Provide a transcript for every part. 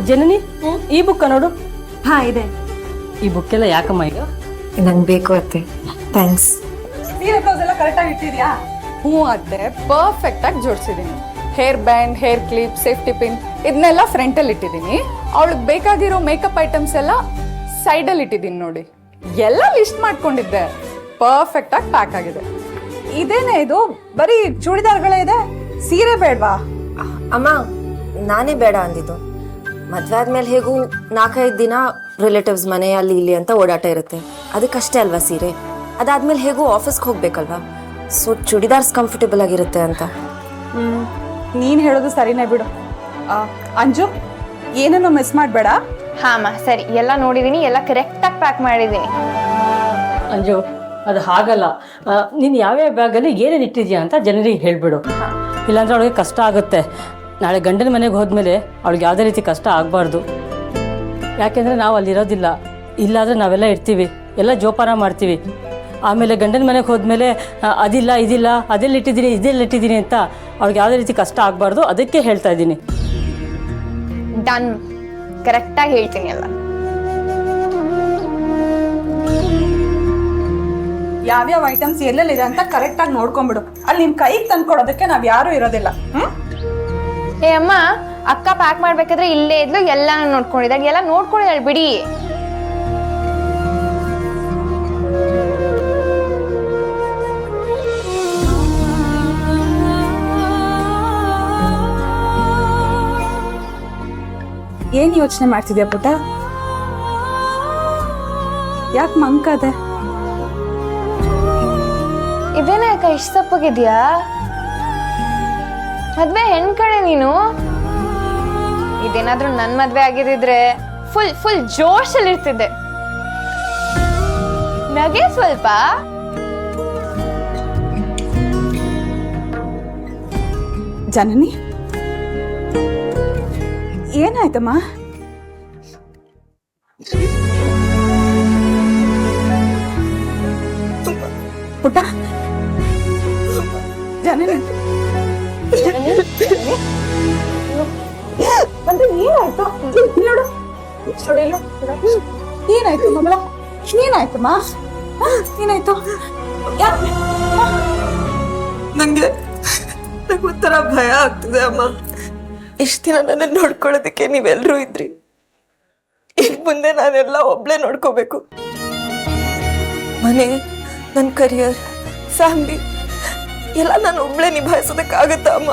ಜನನಿ ಈ ಬುಕ್ ನೋಡು. ಹಾ ಇದೆ. ಈ ಬುಕ್ ಎಲ್ಲ ಯಾಕಮ್ಮ ಈಗ? ನಂಗೆ ಬೇಕು ಅತ್ತೆ. ಥ್ಯಾಂಕ್ಸ್. ಸೀರೆ ಬ್ಲೌಸ್ ಎಲ್ಲ ಕರೆಕ್ಟಾಗಿ ಇಟ್ಟಿದ್ಯಾ? ಹ್ಞೂ ಅತ್ತೆ, ಪರ್ಫೆಕ್ಟ್ ಆಗಿ ಜೋಡಿಸಿದ್ದೀನಿ. Hair band, hair clip, safety pin ಇದನ್ನೆಲ್ಲ ಫ್ರಂಟಲ್ಲಿ ಇಟ್ಟಿದ್ದೀನಿ. ಅವಳಿಗೆ ಬೇಕಾಗಿರೋ ಮೇಕಪ್ ಐಟಮ್ಸ್ ಎಲ್ಲ ಸೈಡಲ್ಲಿ ಇಟ್ಟಿದ್ದೀನಿ ನೋಡಿ. ಎಲ್ಲ ಲಿಸ್ಟ್ ಮಾಡ್ಕೊಂಡಿದ್ದೆ. ಪರ್ಫೆಕ್ಟ್ ಆಗಿ ಪ್ಯಾಕ್ ಆಗಿದೆ. ಇದೇನೇ ಇದು? ಬರೀ ಚೂಡಿದಾರ್ಗಳೇ ಇದೆ, ಸೀರೆ ಬೇಡವಾ? ಅಮ್ಮ, ನಾನೇ ಬೇಡ ಅಂದಿದ್ದು. ಮದ್ವೆ ಆದ್ಮೇಲೆ ಹೇಗೂ 4-5 ದಿನ ರಿಲೇಟಿವ್ಸ್ ಮನೆ ಅಲ್ಲಿ ಇಲ್ಲಿ ಅಂತ ಓಡಾಟ ಇರುತ್ತೆ. ಅದಕ್ಕಷ್ಟೇ ಅಲ್ವಾ ಸೀರೆ. ಅದಾದ್ಮೇಲೆ ಹೇಗೂ ಆಫೀಸ್ಗೆ ಹೋಗ್ಬೇಕಲ್ವಾ, ಸೊ ಚೂಡಿದಾರ್ಸ್ ಕಂಫರ್ಟೇಬಲ್ ಆಗಿರುತ್ತೆ ಅಂತ. ನೀನು ಹೇಳೋದು ಸರಿನೇ ಬಿಡು. ಅಂಜು, ಏನನ್ನು ಮಿಸ್ ಮಾಡಬೇಡ. ಹಾಂ ಸರಿ, ಎಲ್ಲ ನೋಡಿದ್ದೀನಿ, ಎಲ್ಲ ಕರೆಕ್ಟಾಗಿ ಪ್ಯಾಕ್ ಮಾಡಿದ್ದೀನಿ. ಅಂಜು, ಅದು ಹಾಗಲ್ಲ. ನೀನು ಯಾವ್ಯಾವ ಬ್ಯಾಗಲ್ಲಿ ಏನೇನು ಇಟ್ಟಿದ್ಯಾ ಅಂತ ಜನರಿಗೆ ಹೇಳಿಬಿಡು. ಇಲ್ಲಾಂದ್ರೆ ಅವಳಿಗೆ ಕಷ್ಟ ಆಗುತ್ತೆ. ನಾಳೆ ಗಂಡನ ಮನೆಗೆ ಹೋದ್ಮೇಲೆ ಅವಳಿಗೆ ಯಾವುದೇ ರೀತಿ ಕಷ್ಟ ಆಗಬಾರ್ದು. ಯಾಕೆಂದರೆ ನಾವು ಅಲ್ಲಿರೋದಿಲ್ಲ. ಇಲ್ಲಾದರೆ ನಾವೆಲ್ಲ ಇರ್ತೀವಿ, ಎಲ್ಲ ಜೋಪಾನ ಮಾಡ್ತೀವಿ. ಆಮೇಲೆ ಗಂಡನ ಮನೆಗೆ ಹೋದ್ಮೇಲೆ ಅದಿಲ್ಲ ಇದಿಲ್ಲ, ಅದೆಲ್ಲ ಇಟ್ಟಿದ್ದೀನಿ ಅಂತ ಅವ್ಳಿಗೆ ಯಾವುದೇ ರೀತಿ ಕಷ್ಟ ಆಗಬಾರ್ದು. ಅದಕ್ಕೆ ಹೇಳ್ತಾ ಇದ್ದೀನಿ. ಡನ್, ಕರೆಕ್ಟಾಗಿ ಹೇಳ್ತೀನಿ ಎಲ್ಲ. ಯಾವ್ಯಾವ ಐಟಮ್ಸ್ ಎಲ್ಲೆಲ್ಲಿದೆ ಅಂತ ಕರೆಕ್ಟಾಗಿ ನೋಡ್ಕೊಂಡ್ಬಿಡು. ಅಲ್ಲಿ ನಿಮ್ ಕೈಗೆ ತಂದ್ಕೊಡೋದಕ್ಕೆ ನಾವ್ ಯಾರು ಇರೋದಿಲ್ಲ. ಏ ಅಮ್ಮ, ಅಕ್ಕ ಪ್ಯಾಕ್ ಮಾಡ್ಬೇಕಾದ್ರೆ ಇಲ್ಲೇ ಇದ್ಲು, ಎಲ್ಲ ನೋಡ್ಕೊಂಡಿದ್ದಾಳೆ, ಎಲ್ಲ ನೋಡ್ಕೊಂಡಿದ್ದಾಳೆ ಬಿಡಿ. ಏನ್ ಯೋಚನೆ ಮಾಡ್ತಿದ್ಯಾ ಪುಟ್ಟ? ಯಾಕೆ ಮಂಕದೆ? ಇದೇನ ಅಕ್ಕ ಇಷ್ಟು ಸಪ್ಪಗಿದ್ಯಾ? ಮದ್ವೆ ಹೆಣ್ ಕಡೆ ನೀನು. ಇದೇನಾದ್ರೂ ನನ್ ಮದ್ವೆ ಆಗಿದ್ರೆ ಫುಲ್ ಜೋಶಲ್ಲಿ ಇರ್ತಿದ್ದೆ. ನಗೆ ಸ್ವಲ್ಪ. ಜನನಿ, ಏನಾಯ್ತಮ್ಮ? ಪುಟ್ಟ, ಜನನಿ ಅಂದ್ರೆ ಏನಾಯ್ತು? ನೋಡು, ಏನಾಯ್ತು ಮಗಳ? ಏನಾಯ್ತಮ್ಮ? ಏನಾಯ್ತು? ನಂಗೆ ಒಂಥರ ಭಯ ಆಗ್ತಿದೆ ಅಮ್ಮ. ಇಷ್ಟು ದಿನ ನನ್ನ ನೋಡ್ಕೊಳ್ಳೋದಕ್ಕೆ ನೀವೆಲ್ಲರೂ ಇದ್ರಿ. ಇನ್ ಮುಂದೆ ನಾನೆಲ್ಲ ಒಬ್ಳೆ ನೋಡ್ಕೋಬೇಕು. ಮನೆ, ನನ್ನ ಕರಿಯರ್, ಫ್ಯಾಮಿಲಿ ಎಲ್ಲ ನಾನು ಒಬ್ಳೆ ನಿಭಾಯಿಸೋದಕ್ಕಾಗತ್ತ ಅಮ್ಮ?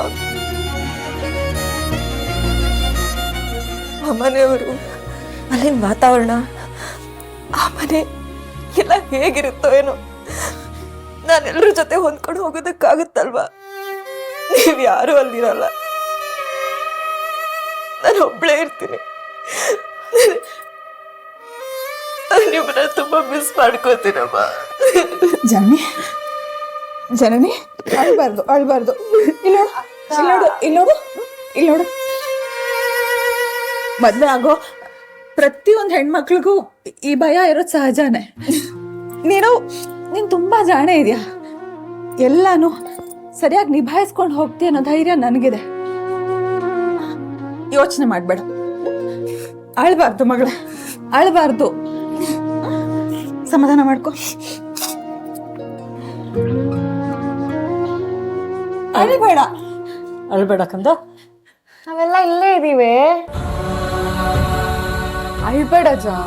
ಆ ಮನೆಯವರು, ಅಲ್ಲಿನ ವಾತಾವರಣ, ಆ ಮನೆ ಎಲ್ಲ ಹೇಗಿರುತ್ತೋ ಏನೋ. ನಾನೆಲ್ಲರ ಜೊತೆ ಹೊಂದ್ಕೊಂಡು ಹೋಗೋದಕ್ಕಾಗುತ್ತಲ್ವಾ? ನೀವು ಯಾರು ಅಲ್ಲಿರಲ್ಲ, ನಾನು ಒಬ್ಳೇ ಇರ್ತೀನಿ. ನಿಮ್ಮನ್ನ ತುಂಬಾ ಮಿಸ್ ಮಾಡ್ಕೋತೀನಮ್ಮ. ಜನನಿ, ಅಳ್ಬಾರ್ದು. ಇಲ್ಲೋಡು. ಮದ್ವೆ ಆಗೋ ಪ್ರತಿಯೊಂದು ಹೆಣ್ಮಕ್ಳಿಗೂ ಈ ಭಯ ಇರೋದು ಸಹಜನೇ. ನೀನು ತುಂಬಾ ಜಾಣೆ ಇದೆಯಾ. ಎಲ್ಲಾನು ಸರಿಯಾಗಿ ನಿಭಾಯಿಸ್ಕೊಂಡು ಹೋಗ್ತೀಯ ಅನ್ನೋ ಧೈರ್ಯ ನನಗಿದೆ. ಯೋಚನೆ ಮಾಡ್ಬೇಡ. ಅಳ್ಬಾರ್ದು ಮಗಳೇ, ಅಳ್ಬಾರ್ದು. ಸಮಾಧಾನ ಮಾಡ್ಕೊ. ಅಳ್ಬೇಡ ಕಂದ. ನಾವೆಲ್ಲ ಇಲ್ಲೇ ಇದೀವಿ. ಅಳ್ಬೇಡ ಜಾ.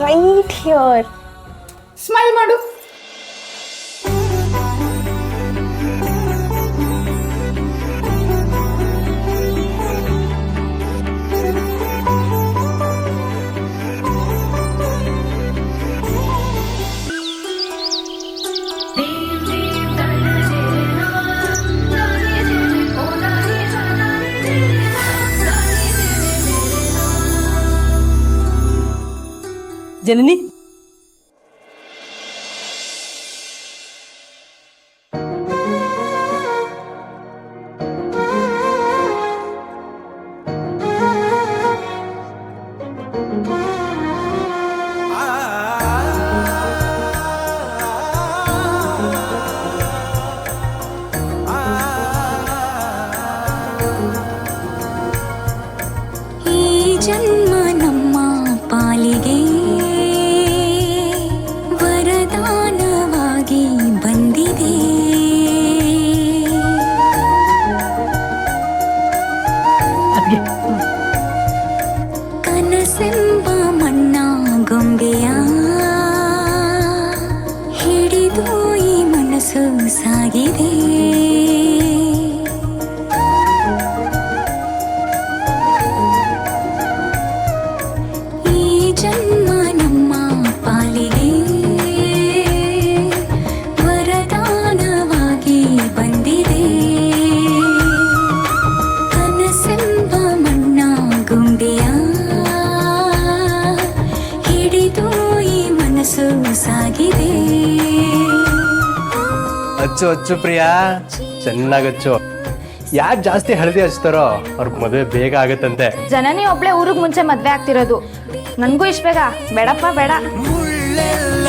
Right here. ಸ್ಮೈಲ್ ಮಾಡು. ಜನನಿ, ಜನ್ಮ ನಮ್ಮ ಪಾಲಿಗೆ ವರದಾನವಾಗಿ ಬಂದಿದೆ. ಕನಸೆಂಬ ಮಣ್ಣ ಗೊಂಬೆಯ ಹಿಡಿದು ಈ ಮನಸ್ಸು ಸಾಗಿದೆ. ಈ ಜನ್ಮ ನಮ್ಮ ಪಾಲಿಗೆ ವರದಾನವಾಗಿ ಬಂದಿದೆ. ಕನಸೆಂಬ ಮಣ್ಣ ಗೊಂಬೆಯ ಹಿಡಿದು ಈ ಮನಸ್ಸು ಸಾಗಿದೆ. ಹಚ್ಚು ಹಚ್ಚು ಪ್ರಿಯಾ, ಚೆನ್ನಾಗಚ್ಚು. ಯಾರು ಜಾಸ್ತಿ ಹಳದಿ ಹಚ್ತಾರೋ ಅವ್ರಿಗೆ ಮದುವೆ ಬೇಗ ಆಗತ್ತಂತೆ. ಜನನಿ ಒಬ್ಳೆ ಊರಿಗೆ ಮುಂಚೆ ಮದ್ವೆ ಆಗ್ತಿರೋದು. ನನ್ಗೂ ಇಷ್ಟ ಬೇಗ ಬೇಡಪ್ಪ ಬೇಡ. ಮುಳ್ಳೆಲ್ಲ